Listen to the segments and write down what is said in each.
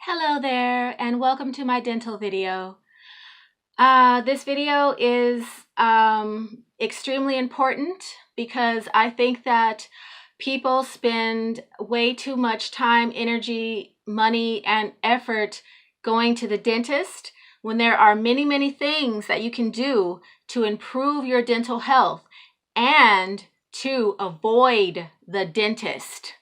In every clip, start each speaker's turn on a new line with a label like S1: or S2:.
S1: Hello there, and welcome to my dental video. This video is extremely important because I think that people spend way too much time, energy, money, and effort going to the dentist when there are many things that you can do to improve your dental health and to avoid the dentist.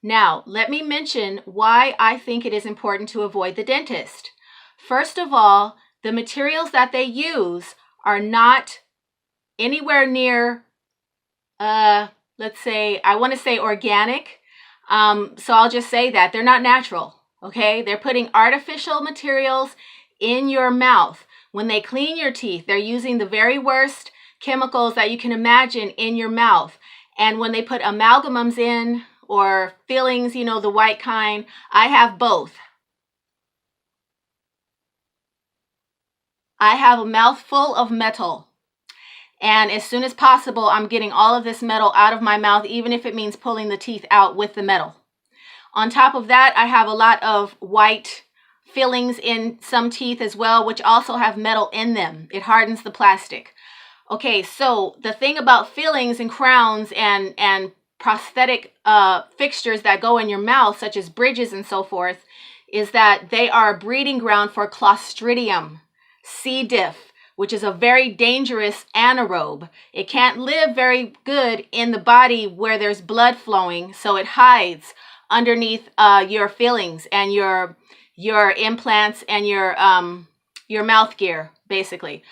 S1: Now, let me mention why I think it is important to avoid the dentist. First of all, the materials that they use are not anywhere near, let's say, I want to say organic. So I'll just say that they're not natural, okay? They're putting artificial materials in your mouth. When they clean your teeth, they're using the very worst chemicals that you can imagine in your mouth. And when they put amalgamums in, or fillings, you know, the white kind. I have both. I have a mouthful of metal. And as soon as possible, I'm getting all of this metal out of my mouth, even if it means pulling the teeth out with the metal. On top of that, I have a lot of white fillings in some teeth as well, which also have metal in them. It hardens the plastic. Okay, so the thing about fillings and crowns and prosthetic fixtures that go in your mouth, such as bridges and so forth, is that they are a breeding ground for Clostridium C. diff, which is a very dangerous anaerobe. It can't live very good in the body where there's blood flowing, so it hides underneath your fillings and your implants and your mouth gear, basically.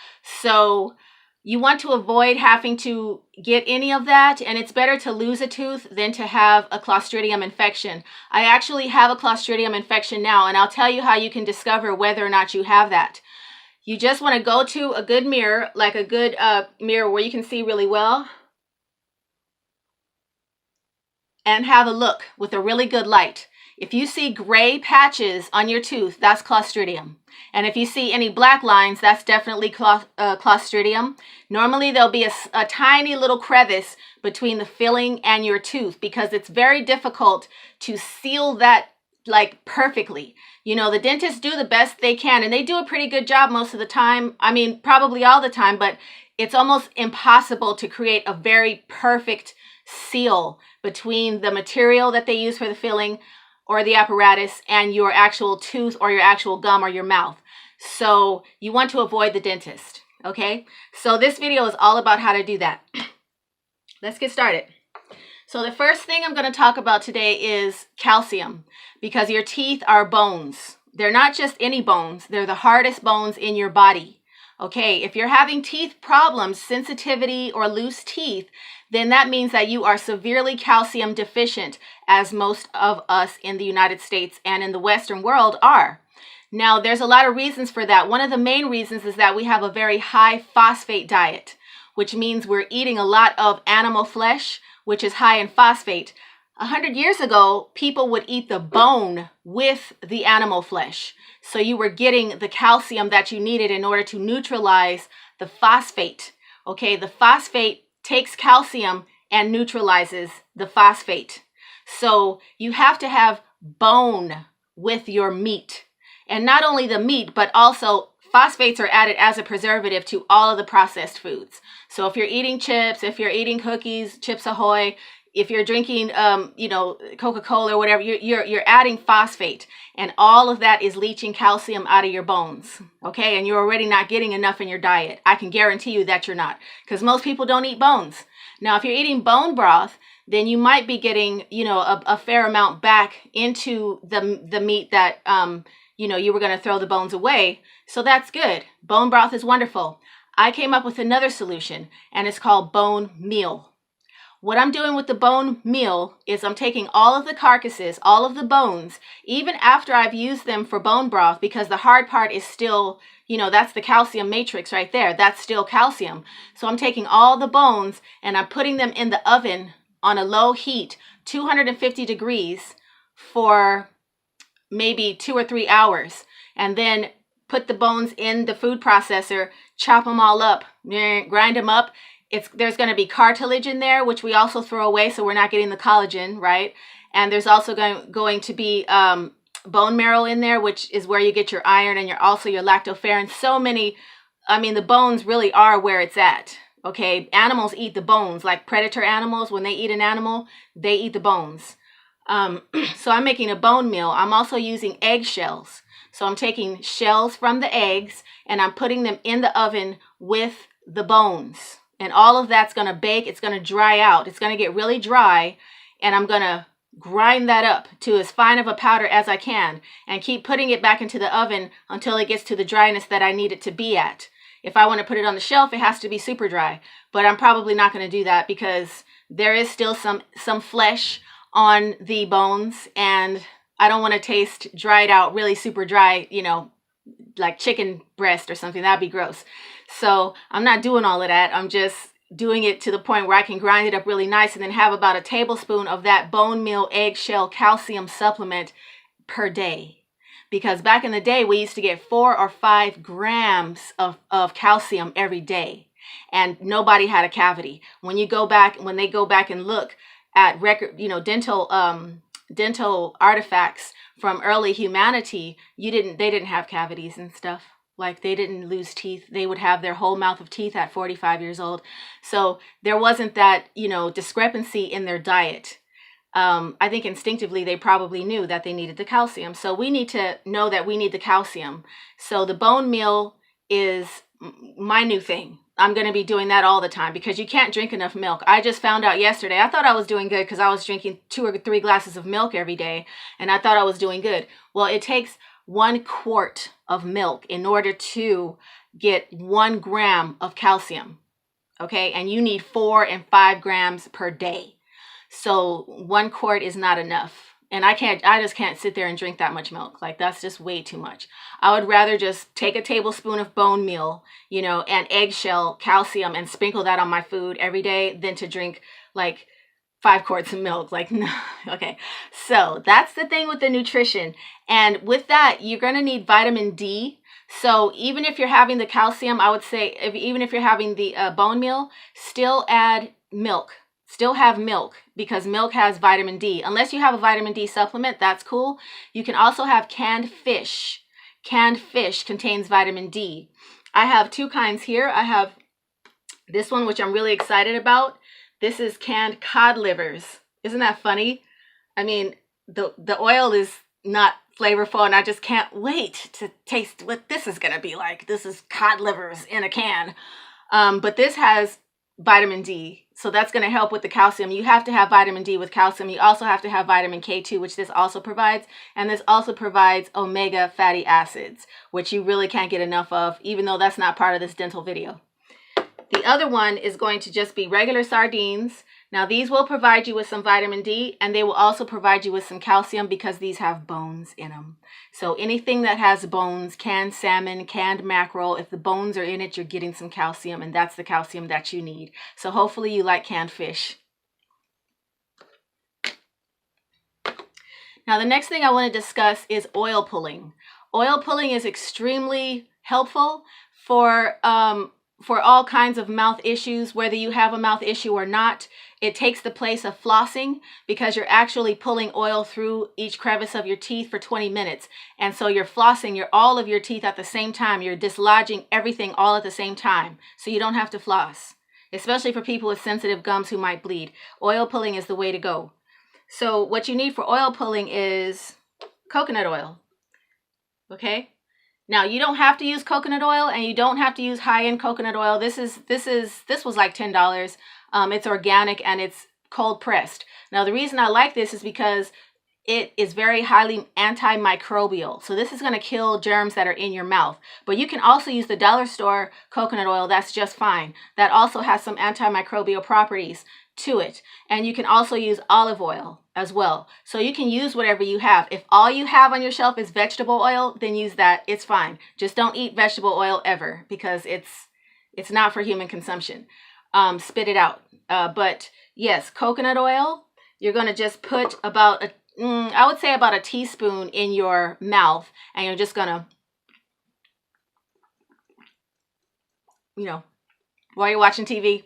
S1: So you want to avoid having to get any of that, and it's better to lose a tooth than to have a Clostridium infection. I actually have a Clostridium infection now, and I'll tell you how you can discover whether or not you have that. You just want to go to a good mirror, like a good mirror where you can see really well, and have a look with a really good light. If you see gray patches on your tooth, that's Clostridium. And if you see any black lines, that's definitely Clostridium. Normally, there'll be a tiny little crevice between the filling and your tooth because it's very difficult to seal that like perfectly. You know, the dentists do the best they can, and they do a pretty good job most of the time. I mean, probably all the time, but it's almost impossible to create a very perfect seal between the material that they use for the filling or the apparatus and your actual tooth or your actual gum or your mouth. So you want to avoid the dentist, okay? So this video is all about how to do that. Let's get started. So the first thing I'm going to talk about today is calcium, because your teeth are bones. They're not just any bones. They're the hardest bones in your body. Okay, if you're having teeth problems, sensitivity, or loose teeth, then that means that you are severely calcium deficient, as most of us in the United States and in the Western world are. Now, there's a lot of reasons for that. One of the main reasons is that we have a very high phosphate diet, which means we're eating a lot of animal flesh, which is high in phosphate. 100 years ago, people would eat the bone with the animal flesh. So you were getting the calcium that you needed in order to neutralize the phosphate. Okay, the phosphate takes calcium and neutralizes the phosphate. So you have to have bone with your meat. And not only the meat, but also phosphates are added as a preservative to all of the processed foods. So if you're eating chips, if you're eating cookies, Chips Ahoy, if you're drinking, Coca-Cola or whatever, you're adding phosphate, and all of that is leaching calcium out of your bones, okay? And you're already not getting enough in your diet. I can guarantee you that you're not, because most people don't eat bones. Now, if you're eating bone broth, then you might be getting, a fair amount back into the meat that, you were going to throw the bones away. So that's good. Bone broth is wonderful. I came up with another solution, and it's called bone meal. What I'm doing with the bone meal is I'm taking all of the carcasses, all of the bones, even after I've used them for bone broth, because the hard part is still, that's the calcium matrix right there. That's still calcium. So I'm taking all the bones and I'm putting them in the oven on a low heat, 250 degrees, for maybe 2 or 3 hours. And then put the bones in the food processor, chop them all up, grind them up. There's going to be cartilage in there, which we also throw away, so we're not getting the collagen, right? And there's also going to be bone marrow in there, which is where you get your iron and also your lactoferrin. So many, I mean, the bones really are where it's at. Okay, animals eat the bones, like predator animals. When they eat an animal, they eat the bones. So I'm making a bone meal. I'm also using eggshells. So I'm taking shells from the eggs and I'm putting them in the oven with the bones. And all of that's going to bake. It's going to dry out. It's going to get really dry. And I'm going to grind that up to as fine of a powder as I can and keep putting it back into the oven until it gets to the dryness that I need it to be at. If I want to put it on the shelf, it has to be super dry. But I'm probably not going to do that because there is still some flesh on the bones. And I don't want to taste dried out, really super dry, you know, like chicken breast or something. That'd be gross. So I'm not doing all of that. I'm just doing it to the point where I can grind it up really nice and then have about a tablespoon of that bone meal eggshell calcium supplement per day. Because back in the day, we used to get 4 or 5 grams of calcium every day, and nobody had a cavity. When they go back and look at record, you know, dental artifacts from early humanity, they didn't have cavities and stuff. Like, they didn't lose teeth. They would have their whole mouth of teeth at 45 years old. So there wasn't that, you know, discrepancy in their diet. I think instinctively they probably knew that they needed the calcium. So we need to know that we need the calcium. So the bone meal is my new thing. I'm going to be doing that all the time because you can't drink enough milk. I just found out yesterday. I thought I was doing good because I was drinking 2 or 3 glasses of milk every day, and I thought I was doing good. Well, it takes 1 quart of milk in order to get 1 gram of calcium. Okay, and you need 4 and 5 grams per day. So 1 quart is not enough. And I just can't sit there and drink that much milk. Like, that's just way too much. I would rather just take a tablespoon of bone meal, you know, and eggshell calcium and sprinkle that on my food every day than to drink like 5 quarts of milk. Like, no. Okay. So that's the thing with the nutrition. And with that, you're going to need vitamin D. So even if you're having the calcium, I would say, even if you're having the bone meal, still add milk. Still have milk because milk has vitamin D. Unless you have a vitamin D supplement, that's cool. You can also have canned fish. Canned fish contains vitamin D. I have 2 kinds here. I have this one, which I'm really excited about. This is canned cod livers. Isn't that funny? I mean, the oil is not flavorful, and I just can't wait to taste what this is going to be like. This is cod livers in a can. But this has vitamin D. So that's going to help with the calcium. You have to have vitamin D with calcium. You also have to have vitamin K2, which this also provides. And this also provides omega fatty acids, which you really can't get enough of, even though that's not part of this dental video. The other one is going to just be regular sardines. Now, these will provide you with some vitamin D, and they will also provide you with some calcium because these have bones in them. So anything that has bones, canned salmon, canned mackerel, if the bones are in it, you're getting some calcium, and that's the calcium that you need. So hopefully you like canned fish. Now, the next thing I want to discuss is oil pulling. Oil pulling is extremely helpful for all kinds of mouth issues, whether you have a mouth issue or not. It takes the place of flossing because you're actually pulling oil through each crevice of your teeth for 20 minutes. And so you're flossing all of your teeth at the same time. You're dislodging everything all at the same time. So you don't have to floss, especially for people with sensitive gums who might bleed. Oil pulling is the way to go. So what you need for oil pulling is coconut oil. Okay? Now, you don't have to use coconut oil, and you don't have to use high-end coconut oil. This was like $10. It's organic and it's cold pressed. Now, the reason I like this is because it is very highly antimicrobial. So this is going to kill germs that are in your mouth. But you can also use the dollar store coconut oil. That's just fine. That also has some antimicrobial properties to it. And you can also use olive oil as well. So you can use whatever you have. If all you have on your shelf is vegetable oil, then use that. It's fine. Just don't eat vegetable oil ever because it's not for human consumption. Spit it out. But yes, coconut oil, you're going to just put about I would say about a teaspoon in your mouth, and you're just going to, you know, while you're watching TV,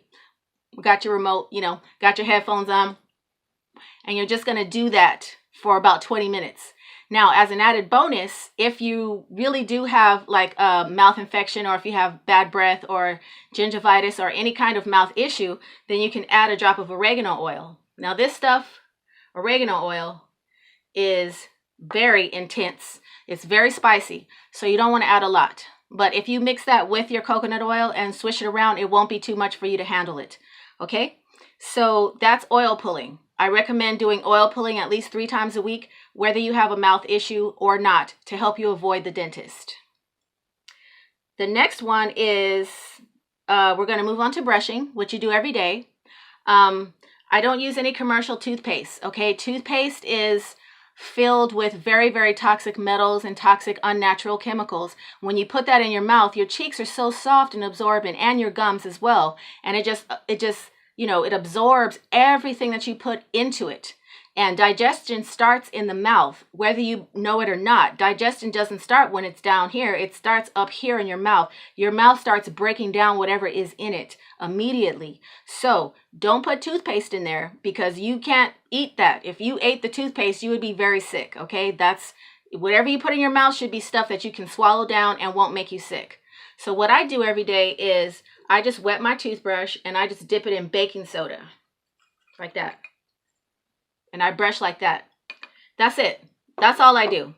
S1: got your remote, you know, got your headphones on, and you're just going to do that for about 20 minutes. Now, as an added bonus, if you really do have like a mouth infection, or if you have bad breath or gingivitis or any kind of mouth issue, then you can add a drop of oregano oil. Now this stuff, oregano oil, is very intense. It's very spicy, so you don't want to add a lot. But if you mix that with your coconut oil and swish it around, it won't be too much for you to handle it. Okay, so that's oil pulling. I recommend doing oil pulling at least 3 times a week, whether you have a mouth issue or not, to help you avoid the dentist. The next one is, we're going to move on to brushing, which you do every day. I don't use any commercial toothpaste, okay? Toothpaste is filled with very, very toxic metals and toxic unnatural chemicals. When you put that in your mouth, your cheeks are so soft and absorbent, and your gums as well. And it just, you know, it absorbs everything that you put into it. And digestion starts in the mouth, whether you know it or not. Digestion doesn't start when it's down here. It starts up here in your mouth. Your mouth starts breaking down whatever is in it immediately. So don't put toothpaste in there, because you can't eat that. If you ate the toothpaste, you would be very sick, okay? That's, whatever you put in your mouth should be stuff that you can swallow down and won't make you sick. So what I do every day is I just wet my toothbrush and I just dip it in baking soda, like that. And I brush like that. That's it. That's all I do.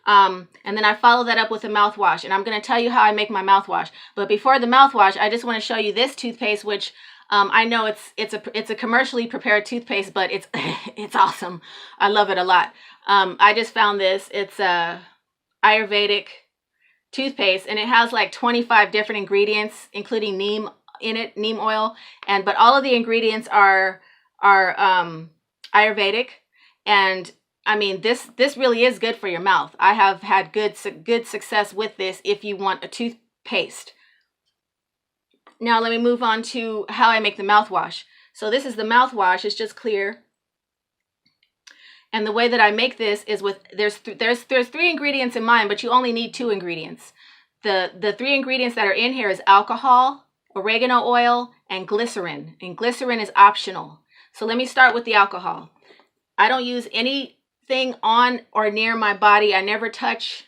S1: And then I follow that up with a mouthwash. And I'm going to tell you how I make my mouthwash. But before the mouthwash, I just want to show you this toothpaste, which I know it's a commercially prepared toothpaste, but it's it's awesome. I love it a lot. I just found this. It's a Ayurvedic toothpaste, and it has like 25 different ingredients, including neem in it, neem oil. But all of the ingredients are Ayurvedic, and I mean, this really is good for your mouth. I have had good success with this if you want a toothpaste. Now let me move on to how I make the mouthwash. So this is the mouthwash. It's just clear. And the way that I make this is with, there's 3 ingredients in mine, but you only need 2 ingredients. The 3 ingredients that are in here is alcohol, oregano oil, and glycerin. And glycerin is optional. So let me start with the alcohol. I don't use anything on or near my body. I never touch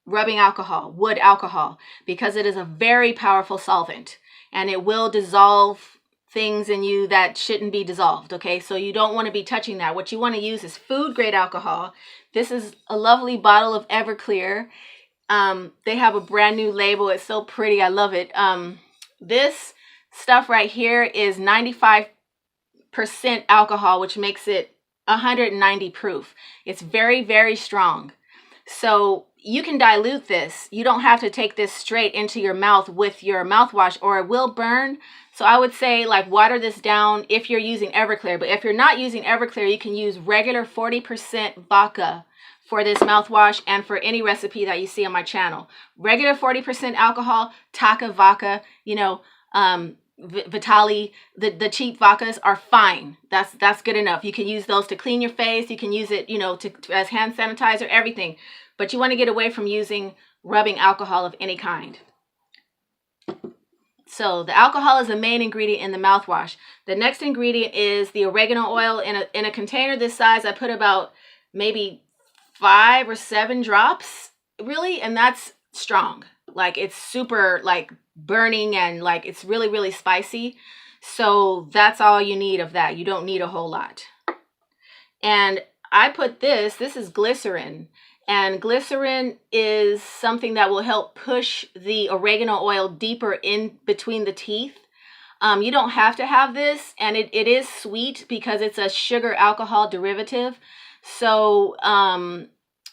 S1: rubbing alcohol, wood alcohol, because it is a very powerful solvent and it will dissolve things in you that shouldn't be dissolved, okay? So you don't want to be touching that. What you want to use is food grade alcohol. This is a lovely bottle of Everclear. They have a brand new label. It's so pretty. I love it. This stuff right here is 95% alcohol, which makes it 190 proof. It's very, very strong. So you can dilute this. You don't have to take this straight into your mouth with your mouthwash, or it will burn. So I would say, like, water this down if you're using Everclear. But if you're not using Everclear, you can use regular 40% vodka for this mouthwash and for any recipe that you see on my channel. Regular 40% alcohol, Taka vodka, you know, Vitali, the cheap vodkas are fine. That's good enough. You can use those to clean your face. You can use it, you know, as hand sanitizer, everything. But you want to get away from using rubbing alcohol of any kind. So the alcohol is the main ingredient in the mouthwash. The next ingredient is the oregano oil. In a container this size, I put about maybe 5 or 7 drops, really, and that's strong. Like, it's super, like, burning, and like it's really, really spicy. So that's all you need of that. You don't need a whole lot. And I put this is glycerin. And glycerin is something that will help push the oregano oil deeper in between the teeth. You don't have to have this, and it is sweet because it's a sugar alcohol derivative. So,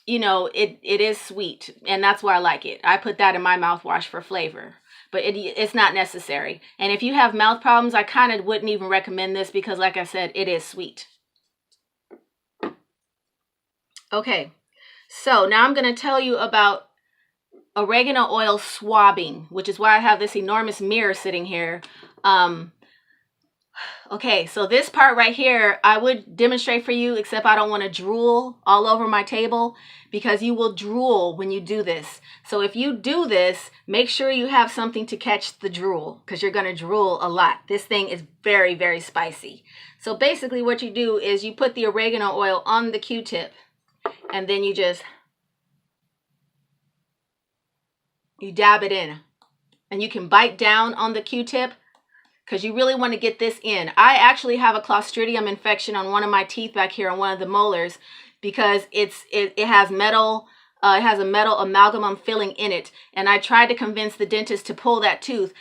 S1: you know, it is sweet, and that's why I like it. I put that in my mouthwash for flavor, but it's not necessary. And if you have mouth problems, I kind of wouldn't even recommend this because, like I said, it is sweet. Okay. So now I'm going to tell you about oregano oil swabbing, which is why I have this enormous mirror sitting here. Okay, so this part right here, I would demonstrate for you, except I don't want to drool all over my table, because you will drool when you do this. So if you do this, make sure you have something to catch the drool, because you're going to drool a lot. This thing is very, very spicy. So basically what you do is you put the oregano oil on the Q-tip, and then you just You dab it in, and you can bite down on the Q-tip because you really want to get this in. I actually have a Clostridium infection on one of my teeth back here on one of the molars because it has metal. It has a metal amalgam filling in it, and I tried to convince the dentist to pull that tooth.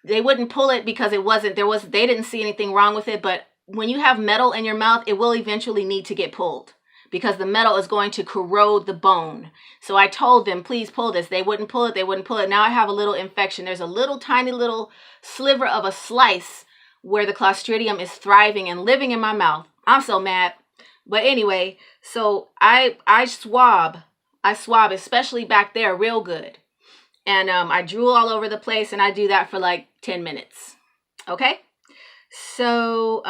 S1: They wouldn't pull it because they didn't see anything wrong with it. But when you have metal in your mouth, it will eventually need to get pulled because the metal is going to corrode the bone. So I told them, please pull this. They wouldn't pull it. Now I have a little infection. There's a little tiny little sliver of a slice where the Clostridium is thriving and living in my mouth. I'm so mad. But anyway, so I swab, especially back there, real good. And I drool all over the place, and I do that for like 10 minutes. Okay? So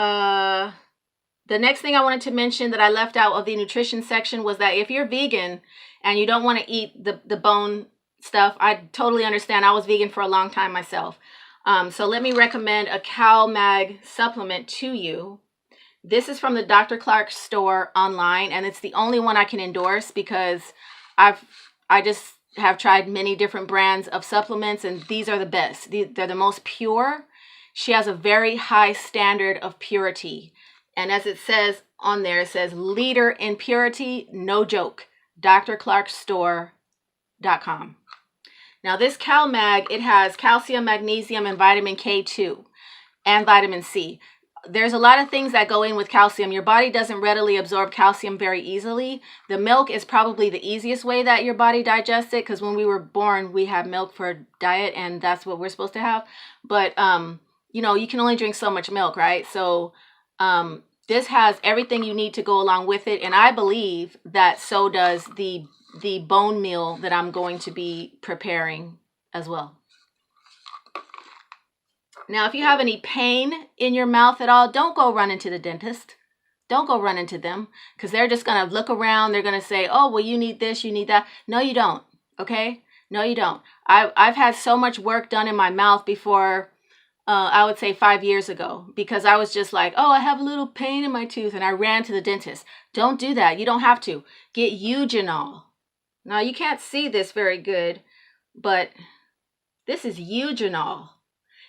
S1: the next thing I wanted to mention that I left out of the nutrition section was that if you're vegan and you don't want to eat the bone stuff, I totally understand. I was vegan for a long time myself. So let me recommend a CalMag supplement to you. This is from the Dr. Clark's store online, and it's the only one I can endorse because I just have tried many different brands of supplements, and these are the best. They're the most pure. She has a very high standard of purity. And as it says on there, it says leader in purity, no joke. drclarkstore.com. Now this CalMag, it has calcium, magnesium, and vitamin K2 and vitamin C. There's a lot of things that go in with calcium. Your body doesn't readily absorb calcium very easily. The milk is probably the easiest way that your body digests it, because when we were born, we had milk for diet, and that's what we're supposed to have. But, you know, you can only drink so much milk, right? So this has everything you need to go along with it. And I believe that so does the bone meal that I'm going to be preparing as well. Now, if you have any pain in your mouth at all, don't go run into the dentist. Don't go run into them, because they're just going to look around. They're going to say, oh, well, you need this, you need that. No, you don't. Okay? No, you don't. I've had so much work done in my mouth before, I would say 5 years ago, because I was just like, oh, I have a little pain in my tooth, and I ran to the dentist. Don't do that. You don't have to. Get Eugenol. Now, you can't see this very good, but this is Eugenol.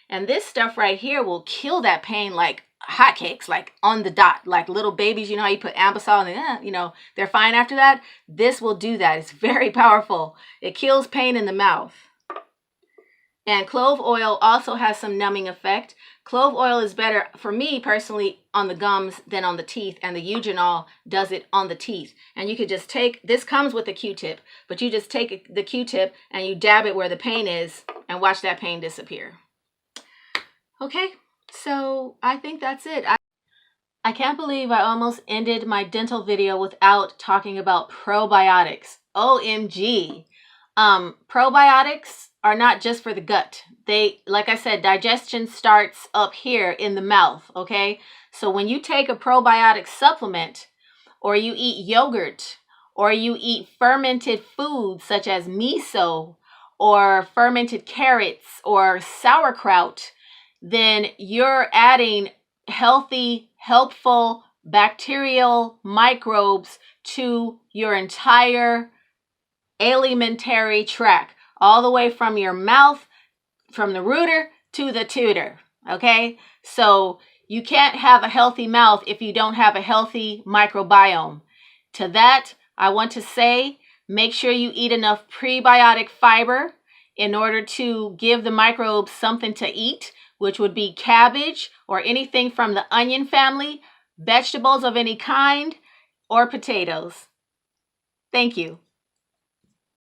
S1: And this stuff right here will kill that pain like hotcakes, like on the dot, like little babies. You know how you put Ambisol and you know, they're fine after that? This will do that. It's very powerful. It kills pain in the mouth. And clove oil also has some numbing effect. Clove oil is better, for me personally, on the gums than on the teeth. And the Eugenol does it on the teeth. And you could just take, this comes with a Q-tip, but you just take the Q-tip and you dab it where the pain is and watch that pain disappear. Okay, so I think that's it. I can't believe I almost ended my dental video without talking about probiotics. OMG. Probiotics are not just for the gut. They, like I said, digestion starts up here in the mouth, okay? So when you take a probiotic supplement, or you eat yogurt, or you eat fermented foods such as miso, or fermented carrots, or sauerkraut, then you're adding healthy, helpful bacterial microbes to your entire alimentary tract, all the way from your mouth, from the rooter to the tutor, okay? So you can't have a healthy mouth if you don't have a healthy microbiome. To that, I want to say, make sure you eat enough prebiotic fiber in order to give the microbes something to eat, which would be cabbage or anything from the onion family, vegetables of any kind, or potatoes. Thank you.